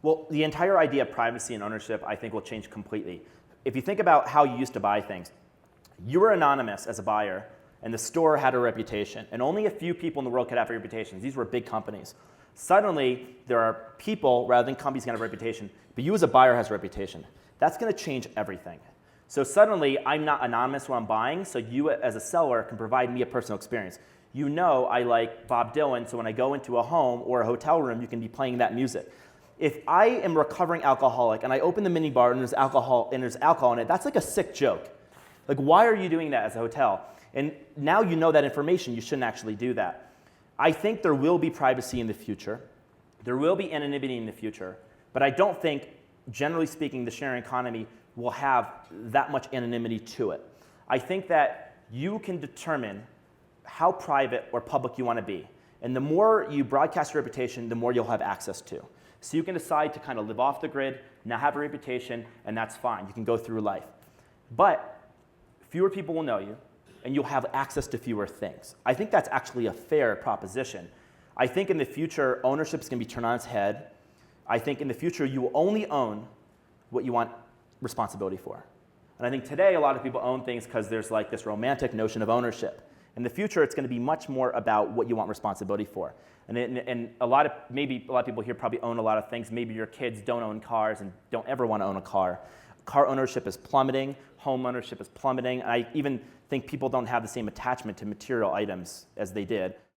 Well, the entire idea of privacy and ownership, I think, will change completely. If you think about how you used to buy things, you were anonymous as a buyer, and the store had a reputation, and only a few people in the world could have reputations. These were big companies. Suddenly, there are people, rather than companies, can have a reputation, but you as a buyer has a reputation. That's going to change everything. So suddenly, I'm not anonymous when I'm buying, so you as a seller can provide me a personal experience. You know I like Bob Dylan, so when I go into a home or a hotel room, you can be playing that music. If I am a recovering alcoholic and I open the minibar and there's alcohol in it, that's like a sick joke. Like, why are you doing that as a hotel? And now you know that information, you shouldn't actually do that. I think there will be privacy in the future. There will be anonymity in the future. But I don't think, generally speaking, the sharing economy will have that much anonymity to it. I think that you can determine how private or public you want to be. And the more you broadcast your reputation, the more you'll have access to. So you can decide to kind of live off the grid, not have a reputation, and that's fine. You can go through life. But fewer people will know you, and you'll have access to fewer things. I think that's actually a fair proposition. I think in the future, ownership is going to be turned on its head. I think in the future, you will only own what you want responsibility for. And I think today, a lot of people own things because there's like this romantic notion of ownership. In the future, it's going to be much more about what you want responsibility for. And maybe a lot of people here probably own a lot of things. Maybe your kids don't own cars and don't ever want to own a car. Car ownership is plummeting. Home ownership is plummeting. And I even think people don't have the same attachment to material items as they did.